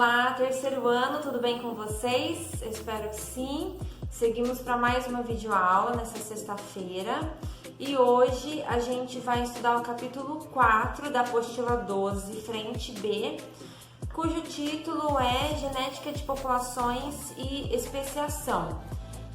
Olá, terceiro ano, tudo bem com vocês? Eu espero que sim. Seguimos para mais uma videoaula nessa sexta-feira e hoje a gente vai estudar o capítulo 4 da apostila 12, frente B, cujo título é Genética de Populações e Especiação.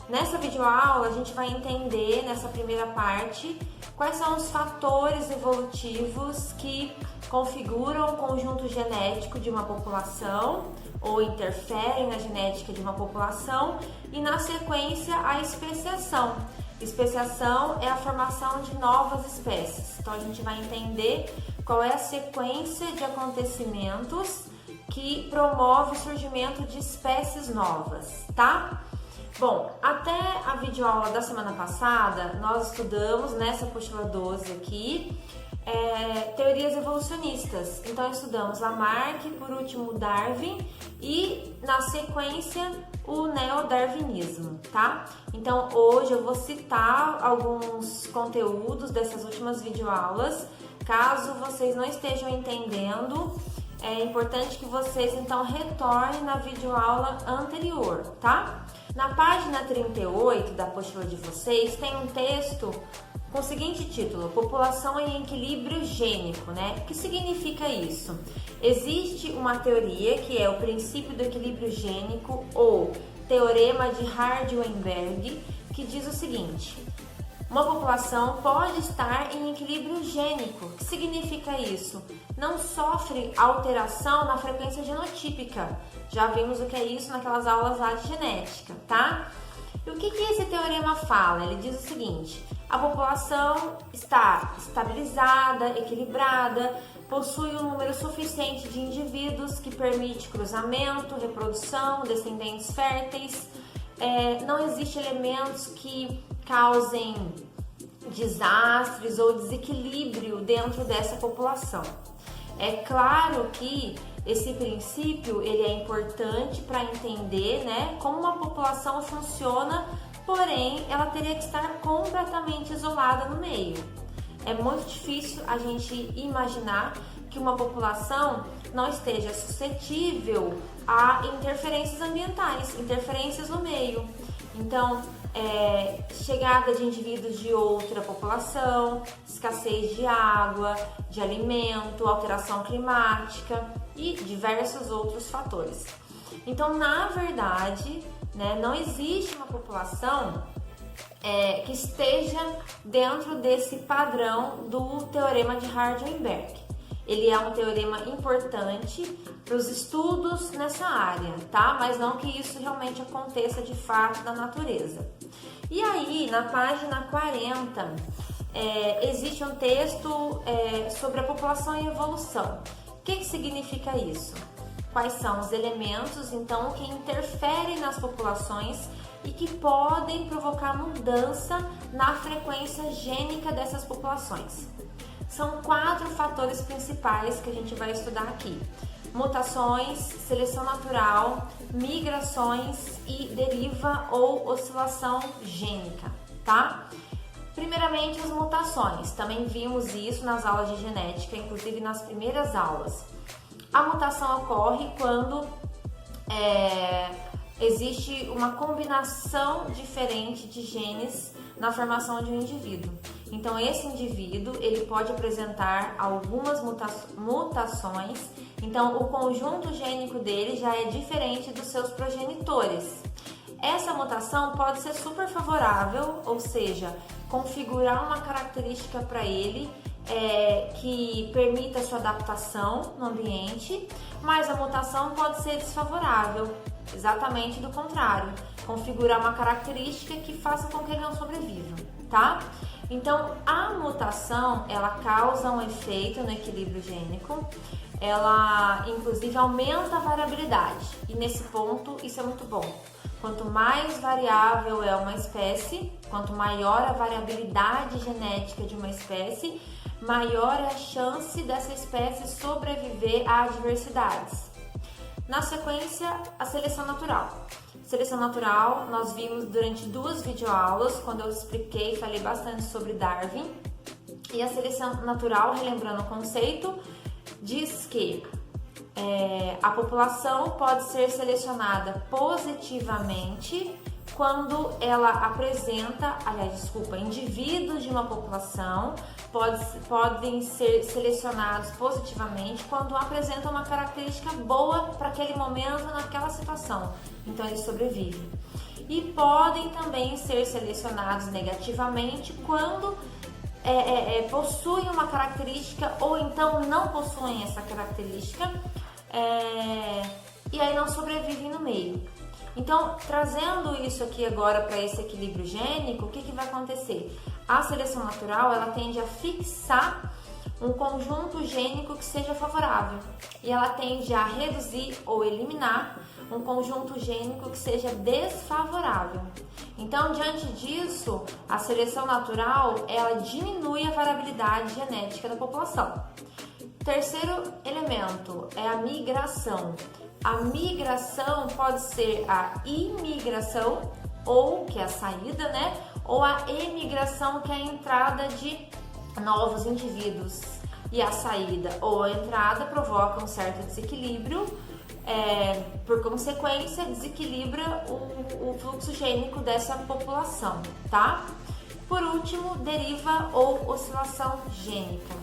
Nessa videoaula a gente vai entender, nessa primeira parte, quais são os fatores evolutivos que configuram o conjunto genético de uma população ou interferem na genética de uma população e, na sequência, a especiação. Especiação é a formação de novas espécies. Então, a gente vai entender qual é a sequência de acontecimentos que promove o surgimento de espécies novas, tá? Bom, até a videoaula da semana passada, nós estudamos nessa apostila 12 aqui, teorias evolucionistas. Então, estudamos Lamarck, por último Darwin e, na sequência, o neodarwinismo, tá? Então, hoje eu vou citar alguns conteúdos dessas últimas videoaulas. Caso vocês não estejam entendendo, é importante que vocês, então, retornem na videoaula anterior, tá? Na página 38 da apostila de vocês, tem um texto com o seguinte título: População em equilíbrio gênico, né? O que significa isso? Existe uma teoria que é o princípio do equilíbrio gênico ou teorema de Hardy-Weinberg, que diz o seguinte: uma população pode estar em equilíbrio gênico. O que significa isso? Não sofre alteração na frequência genotípica. Já vimos o que é isso naquelas aulas lá de genética, tá? E o que esse teorema fala? Ele diz o seguinte: a população está estabilizada, equilibrada, possui um número suficiente de indivíduos que permite cruzamento, reprodução, descendentes férteis, não existem elementos que causem desastres ou desequilíbrio dentro dessa população. É claro que esse princípio ele é importante para entender, né, como uma população funciona, porém ela teria que estar completamente isolada no meio. É muito difícil a gente imaginar que uma população não esteja suscetível a interferências ambientais, interferências no meio. Então, chegada de indivíduos de outra população, escassez de água, de alimento, alteração climática e diversos outros fatores. Então, na verdade, né, não existe uma população que esteja dentro desse padrão do teorema de Hardy-Weinberg. Ele é um teorema importante para os estudos nessa área, tá? Mas não que isso realmente aconteça de fato na natureza. E aí, na página 40, existe um texto sobre a população e evolução. O que significa isso? Quais são os elementos, então, que interferem nas populações e que podem provocar mudança na frequência gênica dessas populações? São 4 fatores principais que a gente vai estudar aqui: mutações, seleção natural, migrações e deriva ou oscilação gênica, tá? Primeiramente, as mutações. Também vimos isso nas aulas de genética, inclusive nas primeiras aulas. A mutação ocorre quando existe uma combinação diferente de genes na formação de um indivíduo. Então, esse indivíduo ele pode apresentar algumas mutações. Então, o conjunto gênico dele já é diferente dos seus progenitores. Essa mutação pode ser super favorável, ou seja, configurar uma característica para ele que permita a sua adaptação no ambiente, mas a mutação pode ser desfavorável, exatamente do contrário, configurar uma característica que faça com que ele não sobreviva, tá? Então, a mutação, ela causa um efeito no equilíbrio gênico, ela inclusive aumenta a variabilidade, e nesse ponto isso é muito bom. Quanto mais variável é uma espécie, quanto maior a variabilidade genética de uma espécie, maior é a chance dessa espécie sobreviver a adversidades. Na sequência, a seleção natural. Seleção natural, nós vimos durante 2 videoaulas, quando eu expliquei, falei bastante sobre Darwin. E a seleção natural, relembrando o conceito, diz que A população pode ser selecionada positivamente quando ela apresenta, indivíduos de uma população podem ser selecionados positivamente quando apresentam uma característica boa para aquele momento, naquela situação. Então, eles sobrevivem. E podem também ser selecionados negativamente quando possuem uma característica ou então não possuem essa característica e aí não sobrevivem no meio. Então, trazendo isso aqui agora para esse equilíbrio gênico, o que vai acontecer? A seleção natural, ela tende a fixar um conjunto gênico que seja favorável e ela tende a reduzir ou eliminar um conjunto gênico que seja desfavorável. Então, diante disso, a seleção natural, ela diminui a variabilidade genética da população. Terceiro elemento é a migração. A migração pode ser a imigração, ou que é a saída, né? Ou a emigração, que é a entrada de novos indivíduos. E a saída ou a entrada provoca um certo desequilíbrio, por consequência, desequilibra o fluxo gênico dessa população, tá? Por último, deriva ou oscilação gênica.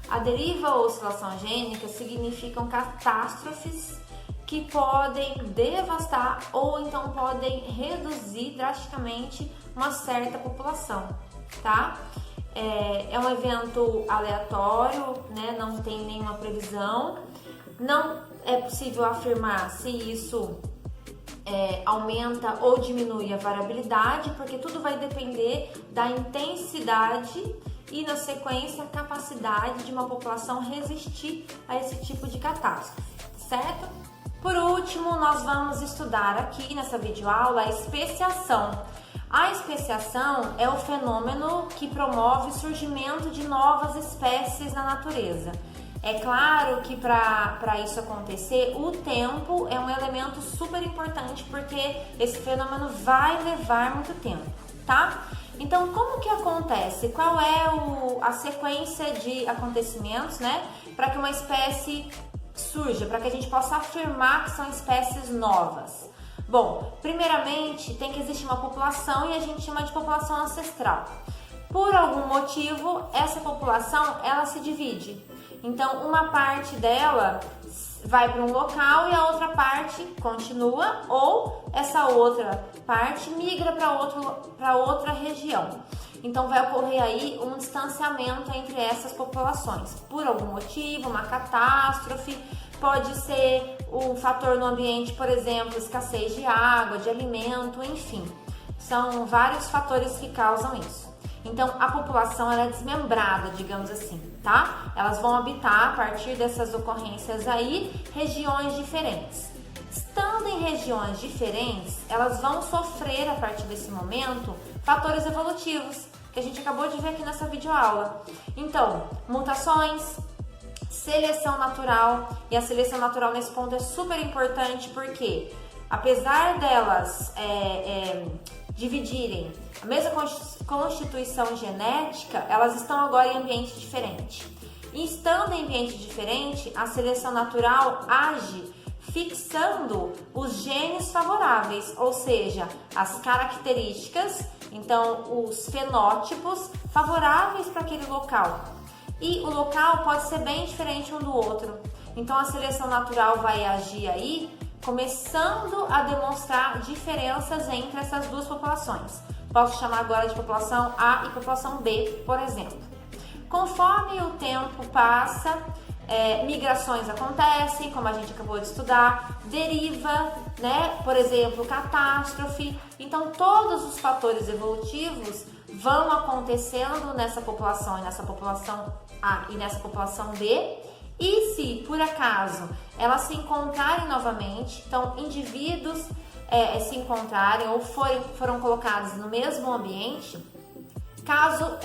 A deriva ou oscilação gênica significam catástrofes que podem devastar ou então podem reduzir drasticamente uma certa população, tá? É um evento aleatório, né? Não tem nenhuma previsão, não é possível afirmar se isso aumenta ou diminui a variabilidade, porque tudo vai depender da intensidade e, na sequência, a capacidade de uma população resistir a esse tipo de catástrofe, certo? Por último, nós vamos estudar aqui nessa videoaula a especiação. A especiação é o fenômeno que promove o surgimento de novas espécies na natureza. É claro que para isso acontecer, o tempo é um elemento super importante, porque esse fenômeno vai levar muito tempo, tá? Então, como que acontece? Qual é a sequência de acontecimentos, né, para que uma espécie surja, para que a gente possa afirmar que são espécies novas? Bom, primeiramente tem que existir uma população e a gente chama de população ancestral. Por algum motivo, essa população ela se divide. Então, uma parte dela vai para um local e a outra parte continua, ou essa outra parte migra para outra região. Então, vai ocorrer aí um distanciamento entre essas populações. Por algum motivo, uma catástrofe, pode ser um fator no ambiente, por exemplo, escassez de água, de alimento, enfim. São vários fatores que causam isso. Então, a população ela é desmembrada, digamos assim, tá? Elas vão habitar, a partir dessas ocorrências aí, regiões diferentes. Estando em regiões diferentes, elas vão sofrer, a partir desse momento, fatores evolutivos, que a gente acabou de ver aqui nessa videoaula. Então, mutações, seleção natural, e a seleção natural nesse ponto é super importante porque, apesar delas dividirem a mesma constituição genética, elas estão agora em ambiente diferente. E estando em ambiente diferente, a seleção natural age fixando os genes favoráveis, ou seja, as características, então os fenótipos favoráveis para aquele local. E o local pode ser bem diferente um do outro. Então a seleção natural vai agir aí, começando a demonstrar diferenças entre essas duas populações. Posso chamar agora de população A e população B, por exemplo. Conforme o tempo passa, migrações acontecem, como a gente acabou de estudar, deriva, né? Por exemplo, catástrofe. Então, todos os fatores evolutivos vão acontecendo nessa população e nessa população A e nessa população B. E se, por acaso, elas se encontrarem novamente, então indivíduos se encontrarem ou foram colocados no mesmo ambiente, caso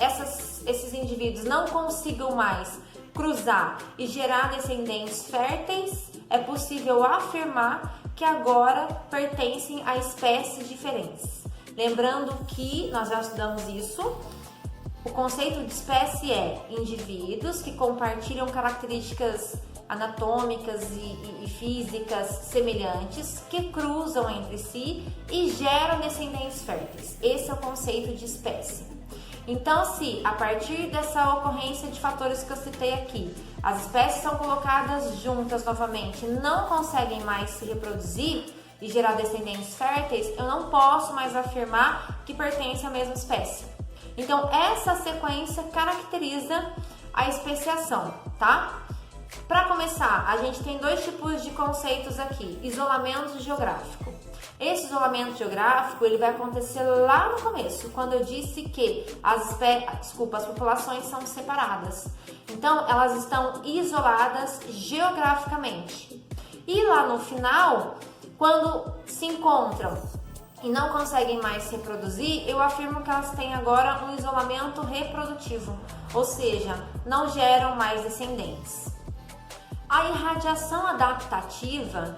esses indivíduos não consigam mais cruzar e gerar descendentes férteis, é possível afirmar que agora pertencem a espécies diferentes. Lembrando que nós já estudamos isso, o conceito de espécie é indivíduos que compartilham características anatômicas e físicas semelhantes que cruzam entre si e geram descendentes férteis. Esse é o conceito de espécie. Então, se a partir dessa ocorrência de fatores que eu citei aqui, as espécies são colocadas juntas novamente, não conseguem mais se reproduzir e gerar descendentes férteis, eu não posso mais afirmar que pertence à mesma espécie. Então, essa sequência caracteriza a especiação, tá? Para começar, a gente tem dois tipos de conceitos aqui: isolamento geográfico. Esse isolamento geográfico ele vai acontecer lá no começo, quando eu disse que as populações são separadas. Então, elas estão isoladas geograficamente. E lá no final, quando se encontram e não conseguem mais se reproduzir, eu afirmo que elas têm agora um isolamento reprodutivo, ou seja, não geram mais descendentes. A irradiação adaptativa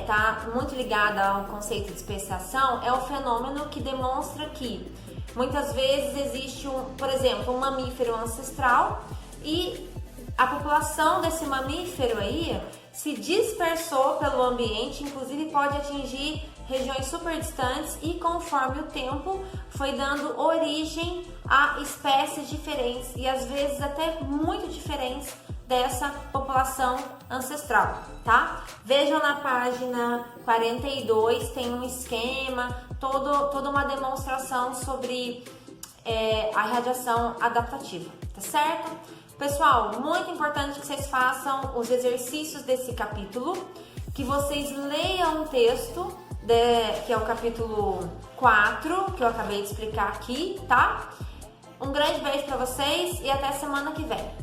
tá muito ligada ao conceito de especiação, é o fenômeno que demonstra que muitas vezes existe por exemplo, um mamífero ancestral e a população desse mamífero aí se dispersou pelo ambiente, inclusive pode atingir regiões super distantes e conforme o tempo foi dando origem a espécies diferentes e às vezes até muito diferentes dessa população ancestral, tá? Vejam na página 42, tem um esquema, toda uma demonstração sobre a radiação adaptativa, tá certo? Pessoal, muito importante que vocês façam os exercícios desse capítulo, que vocês leiam o texto, que é o capítulo 4, que eu acabei de explicar aqui, tá? Um grande beijo para vocês e até semana que vem.